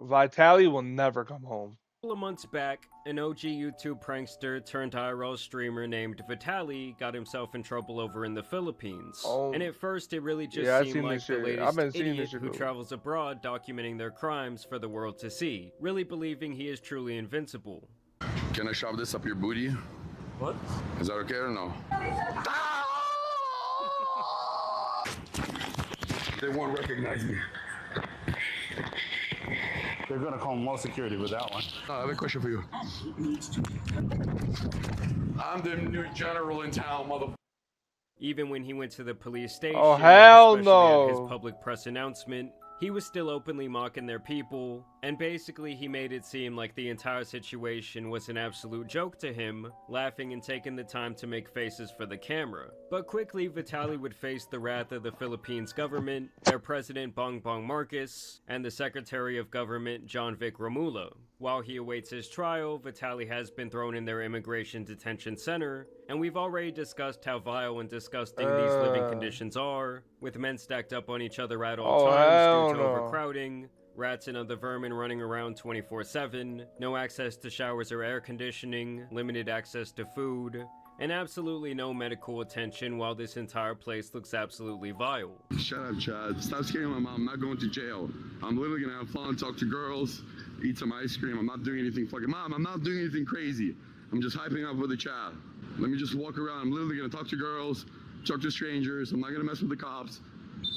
Vitaly will never come home. A couple of months back, an OG YouTube prankster turned IRL streamer named Vitaly got himself in trouble over in the Philippines. Oh, And at first, it really just yeah, I seemed seen this like the shit. I've latest been seeing this idiot shit. who travels abroad documenting their crimes for the world to see, really believing he is truly invincible. Can I shove this up your booty? What? Is that okay or no? They won't recognize me. They're gonna call more security with that one. I have a question for you. I'm the new general in town, mother. Even when he went to the police station, Oh, hell especially at his no. public press announcement, he was still openly mocking their people, and basically he made it seem like the entire situation was an absolute joke to him, laughing and taking the time to make faces for the camera. But quickly, Vitaly would face the wrath of the Philippines government, their president Bongbong Marcos, and the Secretary of Government John Vic Romulo. While he awaits his trial, Vitaly has been thrown in their immigration detention center, and we've already discussed how vile and disgusting these living conditions are, with men stacked up on each other at all times due to overcrowding, rats and other vermin running around 24/7, no access to showers or air conditioning, limited access to food, and absolutely no medical attention, while this entire place looks absolutely vile. Shut up, Chad. Stop scaring my mom. I'm not going to jail. I'm literally gonna have fun, talk to girls, eat some ice cream. I'm not doing anything fucking... Mom, I'm not doing anything crazy. I'm just hyping up with the chat. Let me just walk around. I'm literally gonna talk to girls, talk to strangers. I'm not gonna mess with the cops.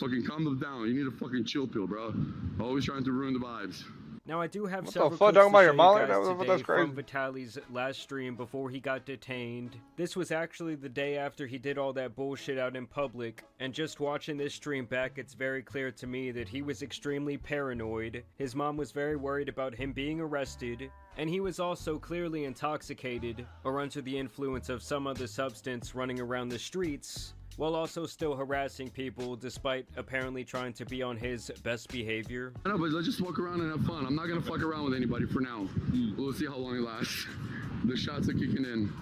Fucking calm them down. You need a fucking chill pill, bro. Always trying to ruin the vibes. Now, I do have What several the fuck, clips talking about to your show mom you like that? guys That's today crazy. from Vitaly's last stream before he got detained. This was actually the day after he did all that bullshit out in public, and just watching this stream back, it's very clear to me that he was extremely paranoid, his mom was very worried about him being arrested, and he was also clearly intoxicated, or under the influence of some other substance running around the streets, while also still harassing people despite apparently trying to be on his best behavior. I know, but let's just walk around and have fun. I'm not gonna fuck around with anybody for now. We'll see how long it lasts. The shots are kicking in.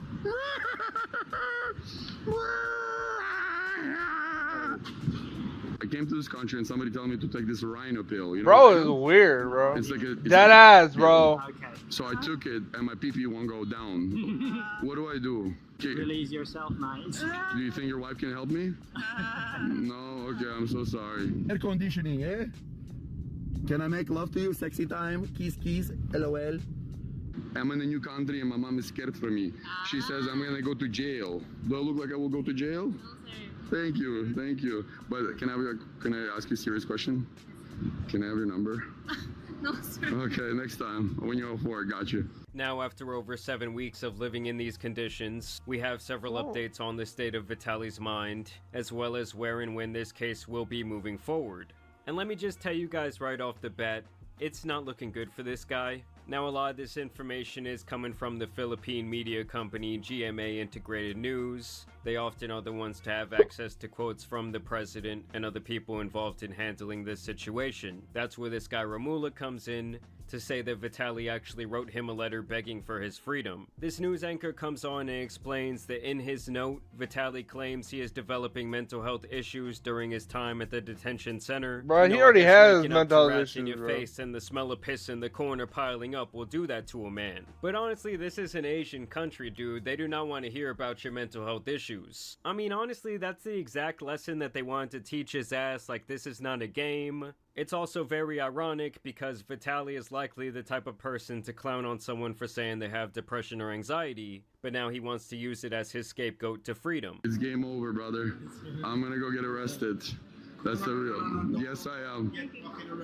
I came to this country and somebody told me to take this rhino pill. You know Bro, it's weird, bro. It's like a... Dead ass, bro. Okay. So I took it and my pee-pee won't go down. What do I do? Okay. Release yourself, nice. Do you think your wife can help me? No? Okay, I'm so sorry. Air conditioning, eh? Can I make love to you? Sexy time? Kiss, kiss, LOL. I'm in a new country and my mom is scared for me. She says I'm gonna go to jail. Do I look like I will go to jail? Thank you, thank you. But can I ask you a serious question? Can I have your number? No, sir. Okay, next time. When you're 04, got you. Now, after over 7 weeks of living in these conditions, we have several updates on the state of Vitaly's mind, as well as where and when this case will be moving forward. And let me just tell you guys right off the bat, it's not looking good for this guy. Now, a lot of this information is coming from the Philippine media company GMA Integrated News. They often are the ones to have access to quotes from the president and other people involved in handling this situation. That's where this guy Romulo comes in to say that Vitaly actually wrote him a letter begging for his freedom. This news anchor comes on and explains that in his note, Vitaly claims he is developing mental health issues during his time at the detention center. Bro, he I already guess has waking up mental to health rats in issues, your bro. face and the smell of piss in the corner piling up will do that to a man. But honestly, this is an Asian country, dude. They do not want to hear about your mental health issues. I mean, honestly, that's the exact lesson that they wanted to teach his ass, like this is not a game. It's also very ironic because Vitaly is likely the type of person to clown on someone for saying they have depression or anxiety, but now he wants to use it as his scapegoat to freedom. It's game over, brother. I'm gonna go get arrested. That's the real. Yes, I am.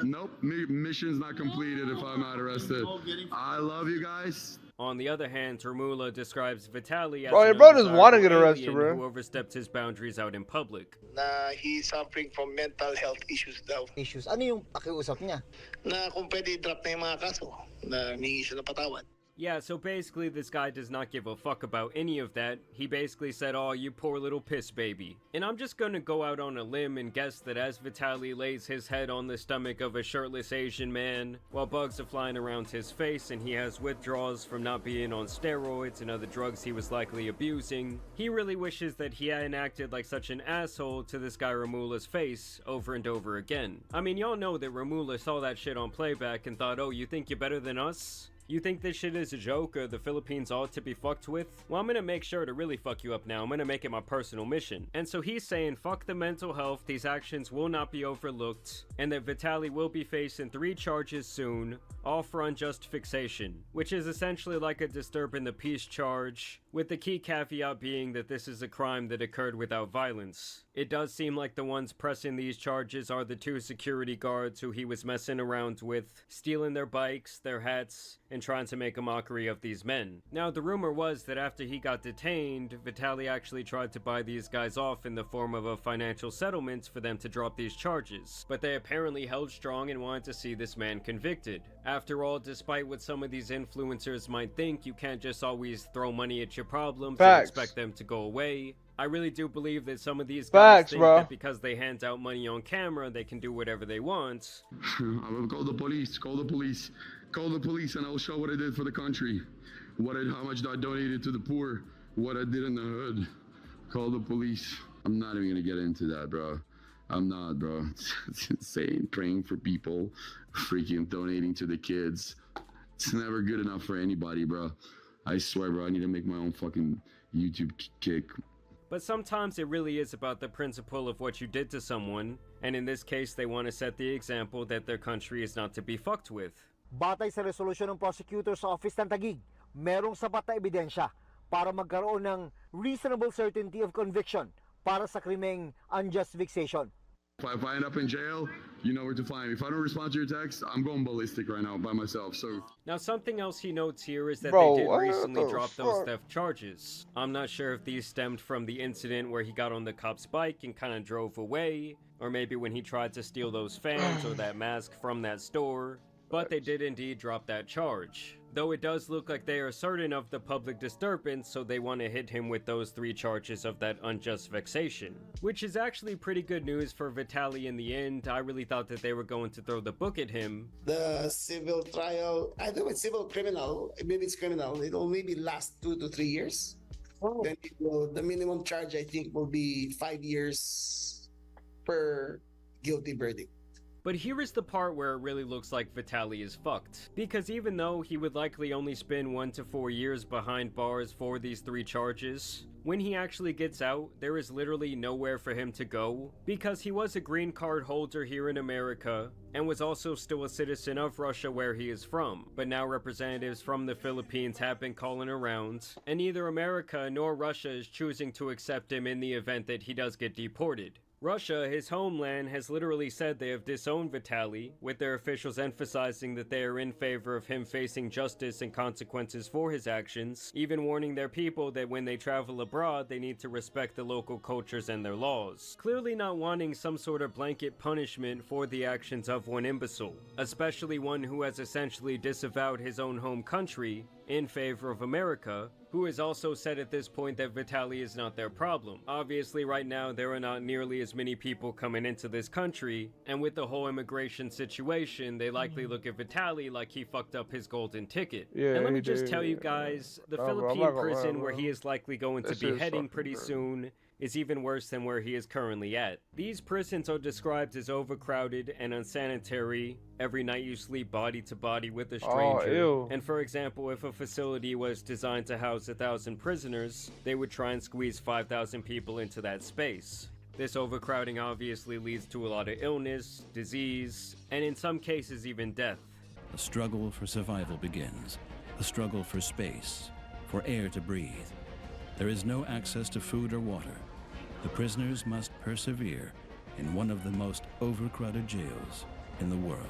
Nope, mission's not completed if I'm not arrested. I love you guys. On the other hand, Romulo describes Vitaly as Bro, your an bro doesn't want to undesirable get arrested, alien bro. who overstepped his boundaries out in public. Na he's suffering from mental health issues daw. Ano yung pakiusap niya? Na kung pwede i-drop na yung mga kaso, na humingi siya ng patawad. Yeah, so basically this guy does not give a fuck about any of that. He basically said, "Oh, you poor little piss baby." And I'm just gonna go out on a limb and guess that as Vitaly lays his head on the stomach of a shirtless Asian man, while bugs are flying around his face and he has withdrawals from not being on steroids and other drugs he was likely abusing, he really wishes that he hadn't acted like such an asshole to this guy Romula's face over and over again. I mean, y'all know that Romula saw that shit on playback and thought, "Oh, you think you're better than us? You think this shit is a joke or the Philippines ought to be fucked with? Well, I'm gonna make sure to really fuck you up now. I'm gonna make it my personal mission." And so he's saying, fuck the mental health, these actions will not be overlooked, and that Vitaly will be facing 3 charges soon, all for unjust fixation, which is essentially like a disturbing the peace charge, with the key caveat being that this is a crime that occurred without violence. It does seem like the ones pressing these charges are the 2 security guards who he was messing around with, stealing their bikes, their hats, and trying to make a mockery of these men. Now, the rumor was that after he got detained, Vitaly actually tried to buy these guys off in the form of a financial settlement for them to drop these charges, but they apparently held strong and wanted to see this man convicted. After all, despite what some of these influencers might think, you can't just always throw money at your problems and expect them to go away. I really do believe that some of these guys think that because they hand out money on camera, they can do whatever they want. I will call the police, call the police, call the police, and I'll show what I did for the country. How much I donated to the poor, what I did in the hood. Call the police. I'm not even gonna get into that, bro. I'm not, bro. It's insane. Praying for people, freaking donating to the kids. It's never good enough for anybody, bro. I swear, bro, I need to make my own fucking YouTube kick. But sometimes it really is about the principle of what you did to someone, and in this case they want to set the example that their country is not to be fucked with. Batay sa resolusyon ng Prosecutor's Office ng Taguig, merong sapat na ebidensya para magkaroon ng reasonable certainty of conviction para sa krimeng unjust vexation. If I end up in jail, you know where to find me. If I don't respond to your text, I'm going ballistic right now by myself. So now something else he notes here is that they did recently drop those theft charges. I'm not sure if these stemmed from the incident where he got on the cop's bike and kind of drove away, or maybe when he tried to steal those fans or that mask from that store, but they did indeed drop that charge. Though it does look like they are certain of the public disturbance, so they want to hit him with those 3 charges of that unjust vexation. Which is actually pretty good news for Vitaly in the end. I really thought that they were going to throw the book at him. The civil trial, I think it's civil criminal, maybe it's criminal, it'll maybe last 2 to 3 years. Then the minimum charge I think will be 5 years per guilty verdict. But here is the part where it really looks like Vitaly is fucked. Because even though he would likely only spend 1 to 4 years behind bars for these 3 charges, when he actually gets out, there is literally nowhere for him to go, because he was a green card holder here in America, and was also still a citizen of Russia where he is from. But now representatives from the Philippines have been calling around, and neither America nor Russia is choosing to accept him in the event that he does get deported. Russia, his homeland, has literally said they have disowned Vitaly, with their officials emphasizing that they are in favor of him facing justice and consequences for his actions, even warning their people that when they travel abroad, they need to respect the local cultures and their laws. Clearly not wanting some sort of blanket punishment for the actions of one imbecile, especially one who has essentially disavowed his own home country in favor of America, who has also said at this point that Vitaly is not their problem. Obviously right now there are not nearly as many people coming into this country, and with the whole immigration situation, they likely look at Vitaly like he fucked up his golden ticket. Yeah, and let me just tell you guys, the Philippine prison where he is likely going to be heading pretty soon is even worse than where he is currently at. These prisons are described as overcrowded and unsanitary. Every night you sleep body to body with a stranger. And for example, if a facility was designed to house 1,000 prisoners, they would try and squeeze 5,000 people into that space. This overcrowding obviously leads to a lot of illness, disease, and in some cases even death. A struggle for survival begins. A struggle for space, for air to breathe. There is no access to food or water. The prisoners must persevere in one of the most overcrowded jails in the world.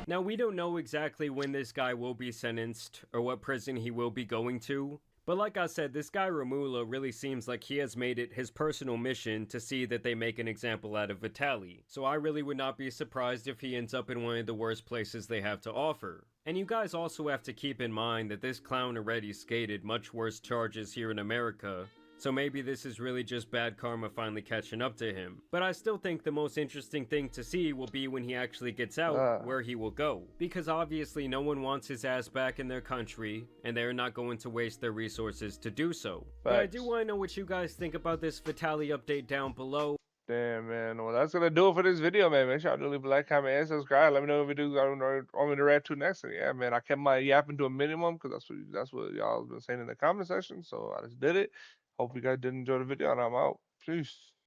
Now, we don't know exactly when this guy will be sentenced or what prison he will be going to, But like I said, this guy Romula really seems like he has made it his personal mission to see that they make an example out of Vitaly. So I really would not be surprised if he ends up in one of the worst places they have to offer. And you guys also have to keep in mind that this clown already skated much worse charges here in America, so maybe this is really just bad karma finally catching up to him. But I still think the most interesting thing to see will be when he actually gets out, where he will go. Because obviously no one wants his ass back in their country, and they're not going to waste their resources to do so. But I do want to know what you guys think about this Vitaly update down below. Damn, man. Well, that's gonna do it for this video, man. Make sure y'all do leave a like, comment, and subscribe. Let me know if you want me to react to next. And yeah, man, I kept my yapping to a minimum because that's what y'all been saying in the comment section. So I just did it. Hope you guys did enjoy the video, and I'm out. Peace.